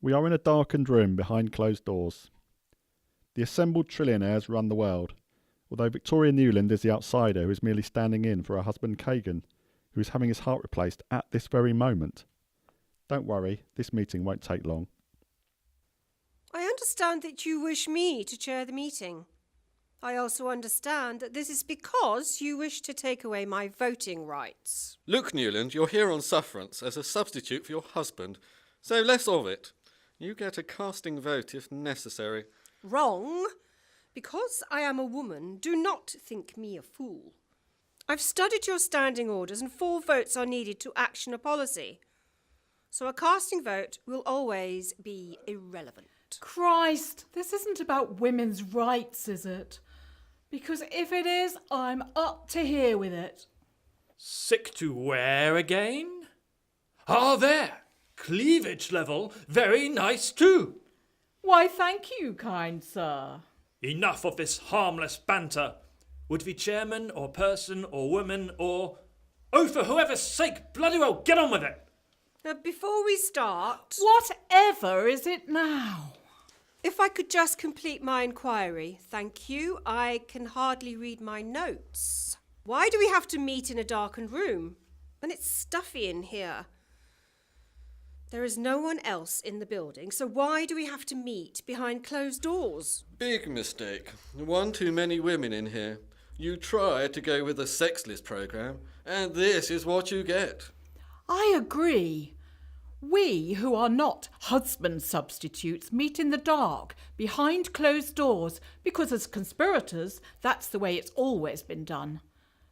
We are in a darkened room behind closed doors. The assembled trillionaires run the world, although Victoria Newland is the outsider who is merely standing in for her husband Kagan, who is having his heart replaced at this very moment. Don't worry, this meeting won't take long. I understand that you wish me to chair the meeting. I also understand that this is because you wish to take away my voting rights. Look, Newland, you're here on sufferance as a substitute for your husband, so less of it. You get a casting vote if necessary. Wrong. Because I am a woman, do not think me a fool. I've studied your standing orders and 4 votes are needed to action a policy. So a casting vote will always be irrelevant. Christ, this isn't about women's rights, is it? Because if it is, I'm up to here with it. Sick to wear again? Ah, there! Cleavage level, very nice too. Why, thank you, kind sir. Enough of this harmless banter. Would be chairman or person or woman or... Oh, for whoever's sake, bloody well, get on with it! Now, before we start... Whatever is it now? If I could just complete my inquiry, thank you. I can hardly read my notes. Why do we have to meet in a darkened room? And it's stuffy in here. There is no one else in the building, so why do we have to meet behind closed doors? Big mistake. One too many women in here. You tried to go with the sexless programme, and this is what you get. I agree. We, who are not husband substitutes, meet in the dark, behind closed doors, because as conspirators, that's the way it's always been done.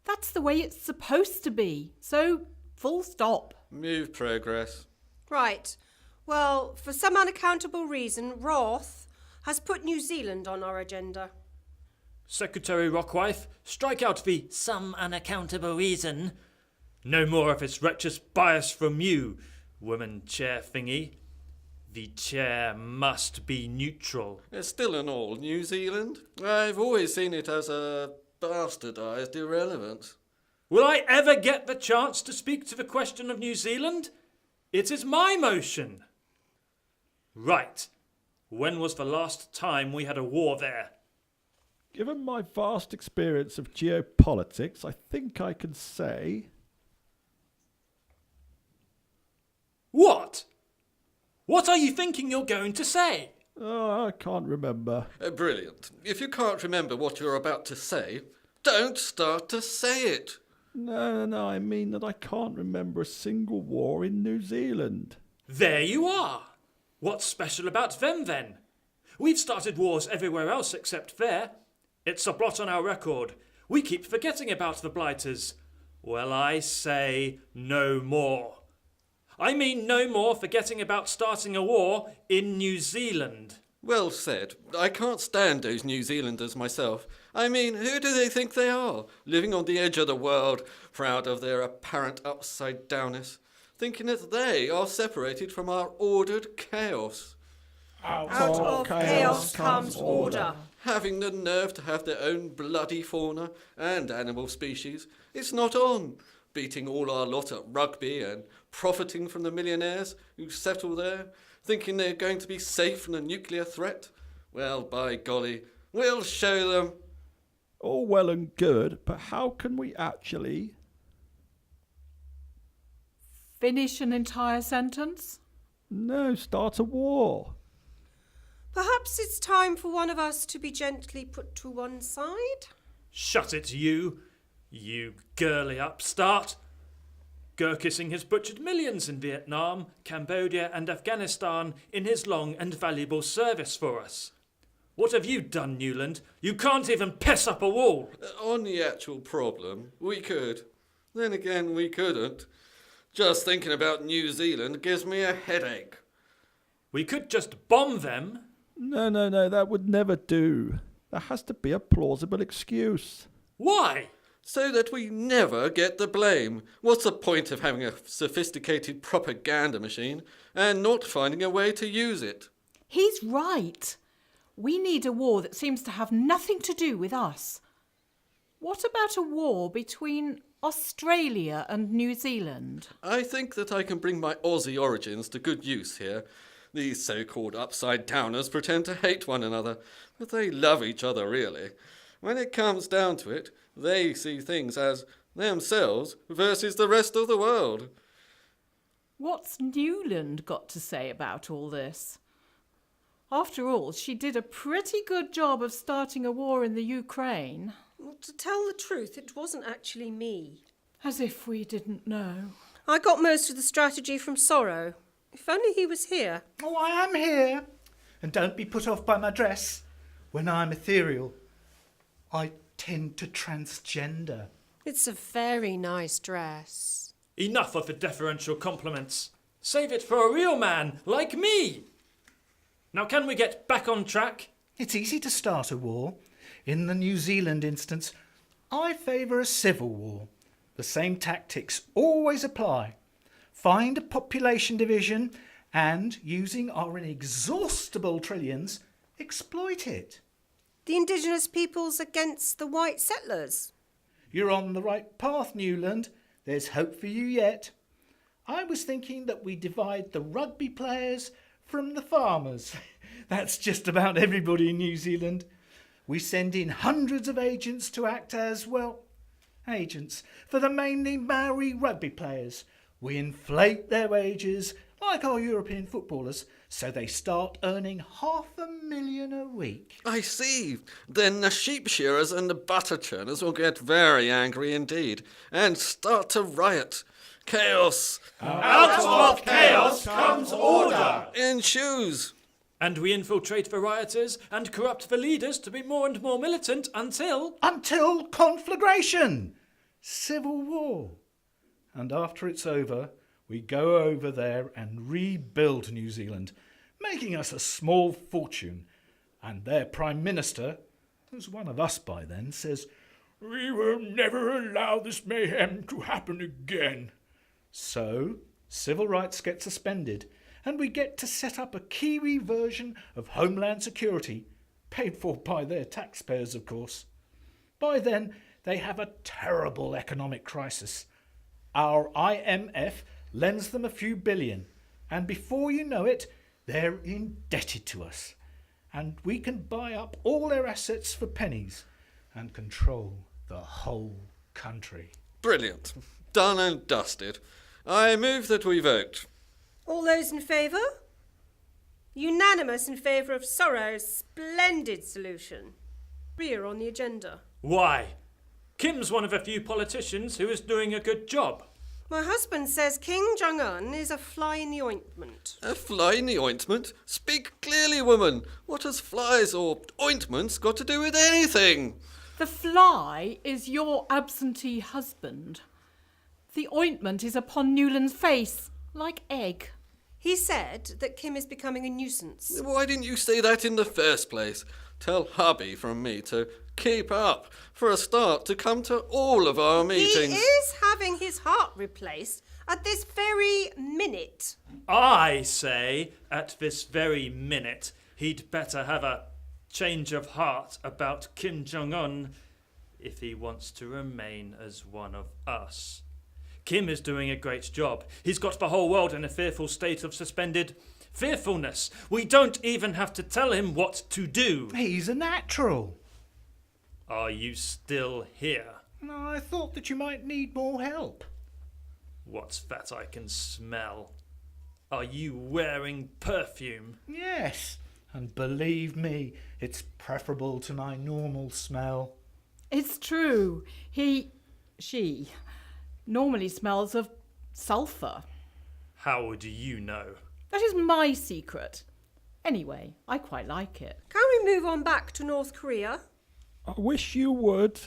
That's the way it's supposed to be. So, full stop. Move progress. Right. Well, for some unaccountable reason, Roth has put New Zealand on our agenda. Secretary Rockwife, strike out the some unaccountable reason. No more of this wretched bias from you, woman chair thingy. The chair must be neutral. It's still and all New Zealand. I've always seen it as a bastardised irrelevance. Will I ever get the chance to speak to the question of New Zealand? It is my motion. Right. When was the last time we had a war there? Given my vast experience of geopolitics, I think I can say... What? What are you thinking you're going to say? Oh, I can't remember. Brilliant. If you can't remember what you're about to say, don't start to say it. No, I mean that I can't remember a single war in New Zealand. There you are. What's special about them then? We've started wars everywhere else except there. It's a blot on our record. We keep forgetting about the blighters. Well, I say no more. I mean no more forgetting about starting a war in New Zealand. Well said. I can't stand those New Zealanders myself. I mean, who do they think they are? Living on the edge of the world, proud of their apparent upside-downness, thinking that they are separated from our ordered chaos. Out of chaos comes order. Having the nerve to have their own bloody fauna and animal species, it's not on. Beating all our lot at rugby and profiting from the millionaires who settle there, thinking they're going to be safe from the nuclear threat. Well, by golly, we'll show them. All well and good, but how can we actually... Finish an entire sentence? No, start a war. Perhaps it's time for one of us to be gently put to one side? Shut it, you girly upstart. Gurkissing has butchered millions in Vietnam, Cambodia and Afghanistan in his long and valuable service for us. What have you done, Newland? You can't even piss up a wall. On the actual problem, we could. Then again, we couldn't. Just thinking about New Zealand gives me a headache. We could just bomb them. No, that would never do. There has to be a plausible excuse. Why? So that we never get the blame. What's the point of having a sophisticated propaganda machine and not finding a way to use it? He's right. We need a war that seems to have nothing to do with us. What about a war between Australia and New Zealand? I think that I can bring my Aussie origins to good use here. These so-called upside-downers pretend to hate one another, but they love each other really. When it comes down to it, they see things as themselves versus the rest of the world. What's Newland got to say about all this? After all, she did a pretty good job of starting a war in the Ukraine. Well, to tell the truth, it wasn't actually me. As if we didn't know. I got most of the strategy from Sorrow. If only he was here. Oh, I am here. And don't be put off by my dress. When I'm ethereal, I tend to transgender. It's a very nice dress. Enough of the deferential compliments. Save it for a real man like me. Now can we get back on track? It's easy to start a war. In the New Zealand instance, I favour a civil war. The same tactics always apply. Find a population division and, using our inexhaustible trillions, exploit it. The indigenous peoples against the white settlers. You're on the right path, Newland. There's hope for you yet. I was thinking that we divide the rugby players from the farmers. That's just about everybody in New Zealand. We send in hundreds of agents to act as, well, agents for the mainly Maori rugby players. We inflate their wages, like our European footballers, so they start earning $500,000 a week. I see. Then the sheep shearers and the butter churners will get very angry indeed and start to riot. Chaos Out of chaos comes order. ensues. And we infiltrate the rioters and corrupt the leaders to be more and more militant until... Until conflagration, civil war. And after it's over, we go over there and rebuild New Zealand, making us a small fortune. And their Prime Minister, who's one of us by then, says, "We will never allow this mayhem to happen again." So, civil rights get suspended, and we get to set up a Kiwi version of Homeland Security, paid for by their taxpayers, of course. By then, they have a terrible economic crisis. Our IMF lends them a few billion, and before you know it, they're indebted to us. And we can buy up all their assets for pennies and control the whole country. Brilliant. Done and dusted. I move that we vote. All those in favour? Unanimous in favour of Sorrow's splendid solution. Rear on the agenda. Why? Kim's one of the few politicians who is doing a good job. My husband says King Jong-un is a fly in the ointment. A fly in the ointment? Speak clearly, woman. What has flies or ointments got to do with anything? The fly is your absentee husband. The ointment is upon Newland's face, like egg. He said that Kim is becoming a nuisance. Why didn't you say that in the first place? Tell hubby from me to keep up. For a start, to come to all of our meetings. He is having his heart replaced at this very minute. I say, at this very minute, he'd better have a change of heart about Kim Jong-un if he wants to remain as one of us. Kim is doing a great job. He's got the whole world in a fearful state of suspended fearfulness. We don't even have to tell him what to do. He's a natural. Are you still here? No, I thought that you might need more help. What's that I can smell? Are you wearing perfume? Yes, and believe me, it's preferable to my normal smell. It's true. She normally smells of sulphur. How would you know? That is my secret. Anyway, I quite like it. Can we move on back to North Korea? I wish you would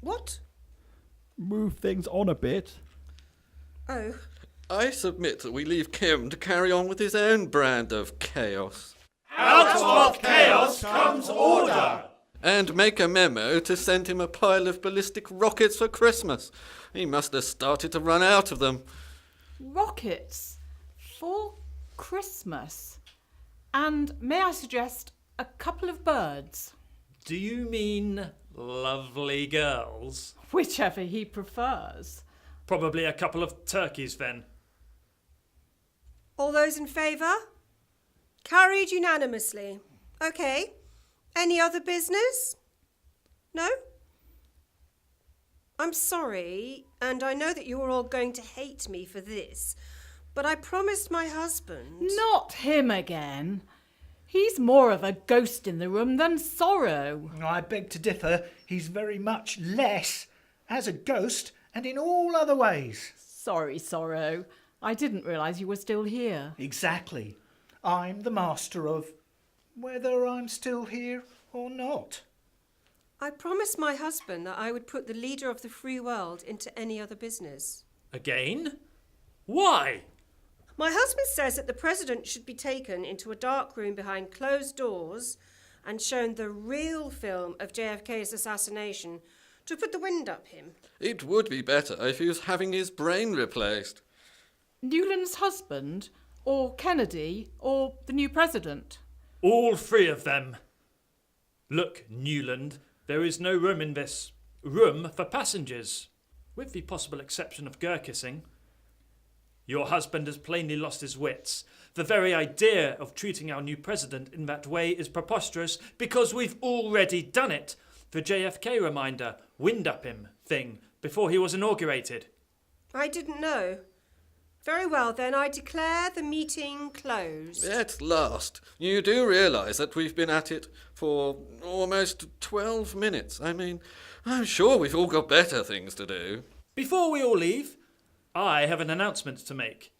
What? move things on a bit. Oh, I submit that we leave Kim to carry on with his own brand of chaos. Out of chaos comes order. And make a memo to send him a pile of ballistic rockets for Christmas. He must have started to run out of them. Rockets for Christmas. And may I suggest a couple of birds? Do you mean lovely girls? Whichever he prefers. Probably a couple of turkeys then. all those in favour? Carried unanimously. Okay. Any other business? No? I'm sorry, and I know that you're all going to hate me for this, but I promised my husband... Not him again. He's more of a ghost in the room than Sorrow. I beg to differ. He's very much less as a ghost and in all other ways. Sorry, Sorrow. I didn't realise you were still here. Exactly. I'm the master of whether I'm still here or not. I promised my husband that I would put the leader of the free world into any other business. Again? Why? My husband says that the president should be taken into a dark room behind closed doors and shown the real film of JFK's assassination to put the wind up him. It would be better if he was having his brain replaced. Newland's husband, or Kennedy, or the new president? All three of them. Look, Newland, there is no room in this room for passengers, with the possible exception of Gurkissing. Your husband has plainly lost his wits. The very idea of treating our new president in that way is preposterous because we've already done it. The JFK reminder, wind up him thing, before he was inaugurated. I didn't know. Very well then, I declare the meeting closed. At last. You do realise that we've been at it for almost 12 minutes. I mean, I'm sure we've all got better things to do. Before we all leave, I have an announcement to make.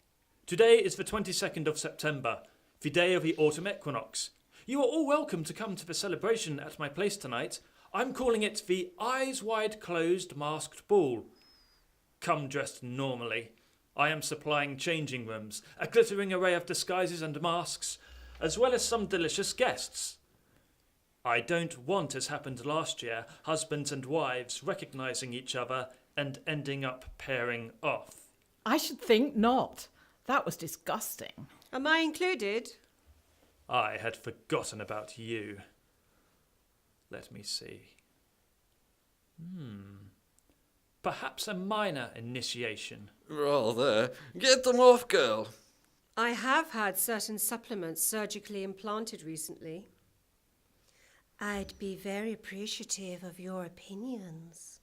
Today is the 22nd of September, the day of the autumn equinox. You are all welcome to come to the celebration at my place tonight. I'm calling it the Eyes Wide Closed Masked Ball. Come dressed normally. I am supplying changing rooms, a glittering array of disguises and masks, as well as some delicious guests. I don't want, as happened last year, husbands and wives recognising each other and ending up pairing off. I should think not. That was disgusting. Am I included? I had forgotten about you. Let me see. Perhaps a minor initiation. Rather. Get them off, girl. I have had certain supplements surgically implanted recently. I'd be very appreciative of your opinions.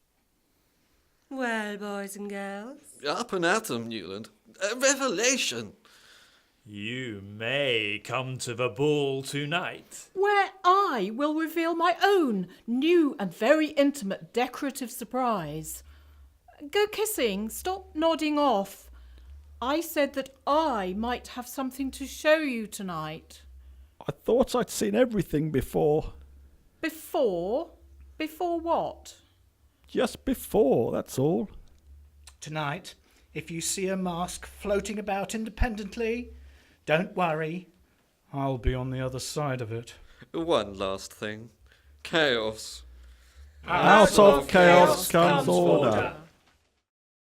Well, boys and girls. Up and at them, Newland. A revelation. You may come to the ball tonight. Where I will reveal my own new and very intimate decorative surprise. Go kissing. Stop nodding off. I said that I might have something to show you tonight. I thought I'd seen everything before. Before? Before what? Just before, that's all. Tonight, if you see a mask floating about independently, don't worry. I'll be on the other side of it. One last thing. Chaos. Out of chaos comes order.